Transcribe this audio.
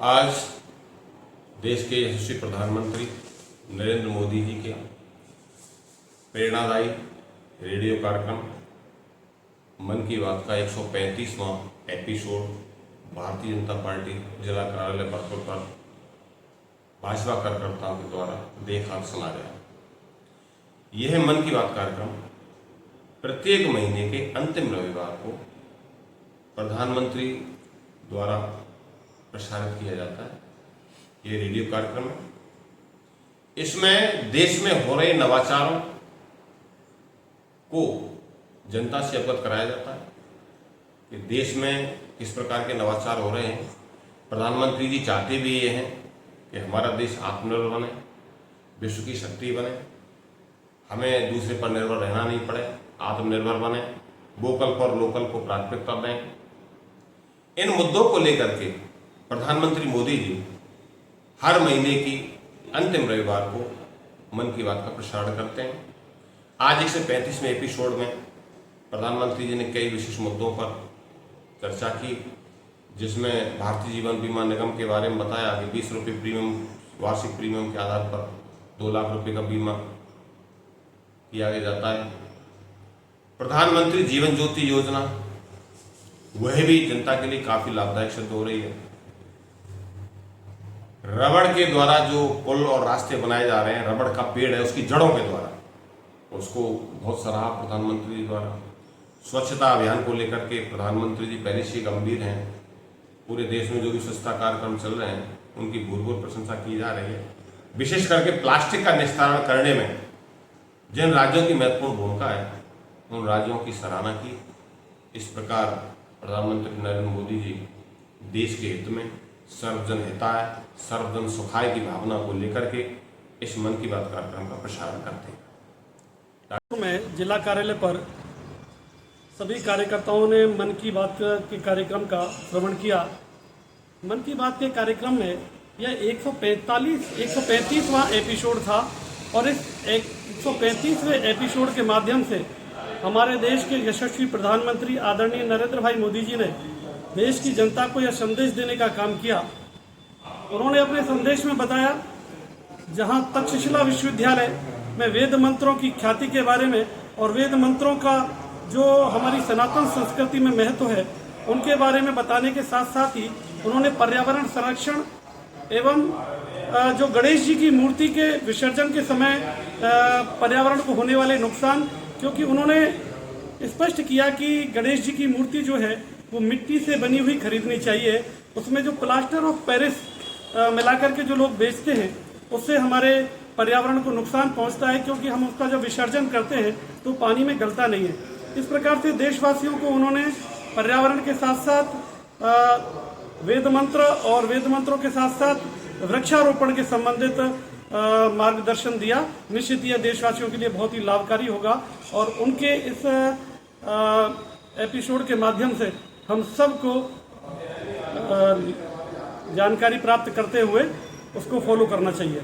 आज देश के यशस्वी प्रधानमंत्री नरेंद्र मोदी जी के प्रेरणादायी रेडियो कार्यक्रम मन की बात का 135वां एपिसोड भारतीय जनता पार्टी जिला कार्यालय बरपुर पर भाजपा कार्यकर्ताओं के द्वारा देखा सुना गया। यह मन की बात कार्यक्रम प्रत्येक महीने के अंतिम रविवार को प्रधानमंत्री द्वारा प्रसारित किया जाता है। ये रेडियो कार्यक्रम है। इसमें देश में हो रहे नवाचारों को जनता से अवगत कराया जाता है कि देश में किस प्रकार के नवाचार हो रहे हैं। प्रधानमंत्री जी चाहते भी ये हैं कि हमारा देश आत्मनिर्भर बने, विश्व की शक्ति बने, हमें दूसरे पर निर्भर रहना नहीं पड़े, आत्मनिर्भर बने, वोकल फॉर लोकल को प्राथमिकता दें। इन मुद्दों को लेकर के प्रधानमंत्री मोदी जी हर महीने की अंतिम रविवार को मन की बात का प्रसारण करते हैं। आज 135वें एपिसोड में प्रधानमंत्री जी ने कई विशेष मुद्दों पर चर्चा की, जिसमें भारतीय जीवन बीमा निगम के बारे में बताया कि 20 रुपये प्रीमियम, वार्षिक प्रीमियम के आधार पर 2 लाख रुपए का बीमा किया जाता है। प्रधानमंत्री जीवन ज्योति योजना वह भी जनता के लिए काफी लाभदायक सिद्ध हो रही है। रबड़ के द्वारा जो पुल और रास्ते बनाए जा रहे हैं, रबड़ का पेड़ है उसकी जड़ों के द्वारा, उसको बहुत सराहा प्रधानमंत्री जी द्वारा। स्वच्छता अभियान को लेकर के प्रधानमंत्री जी पहले से गंभीर हैं। पूरे देश में जो भी स्वच्छता कार्यक्रम चल रहे हैं उनकी भरपूर प्रशंसा की जा रही है। विशेष करके प्लास्टिक का निस्तारण करने में जिन राज्यों की महत्वपूर्ण भूमिका है उन राज्यों की सराहना की। इस प्रकार प्रधानमंत्री नरेंद्र मोदी जी देश के हित में सर्वजन हिताय सर्वजन सुखाय की भावना को लेकर के इस मन की बात कार्यक्रम का प्रसारण करते हैं। में जिला कार्यालय पर सभी कार्यकर्ताओं ने मन की बात के कार्यक्रम का श्रवण किया। मन की बात के कार्यक्रम में यह 135वां एपिसोड था और इस 135वें एपिसोड के माध्यम से हमारे देश के यशस्वी प्रधानमंत्री आदरणीय नरेंद्र भाई मोदी जी ने देश की जनता को यह संदेश देने का काम किया। उन्होंने अपने संदेश में बताया, जहां तक्षशिला विश्वविद्यालय में वेद मंत्रों की ख्याति के बारे में और वेद मंत्रों का जो हमारी सनातन संस्कृति में महत्व है उनके बारे में बताने के साथ साथ ही उन्होंने पर्यावरण संरक्षण एवं जो गणेश जी की मूर्ति के विसर्जन के समय पर्यावरण को होने वाले नुकसान, क्योंकि उन्होंने स्पष्ट किया कि गणेश जी की मूर्ति जो है वो मिट्टी से बनी हुई खरीदनी चाहिए। उसमें जो प्लास्टर ऑफ पेरिस मिलाकर के जो लोग बेचते हैं उससे हमारे पर्यावरण को नुकसान पहुंचता है, क्योंकि हम उसका जब विसर्जन करते हैं तो पानी में गलता नहीं है। इस प्रकार से देशवासियों को उन्होंने पर्यावरण के साथ साथ वेद मंत्र और वेद मंत्रों के साथ साथ वृक्षारोपण के संबंधित मार्गदर्शन दिया। निश्चित यह देशवासियों के लिए बहुत ही लाभकारी होगा और उनके इस एपिसोड के माध्यम से हम सबको जानकारी प्राप्त करते हुए उसको फॉलो करना चाहिए।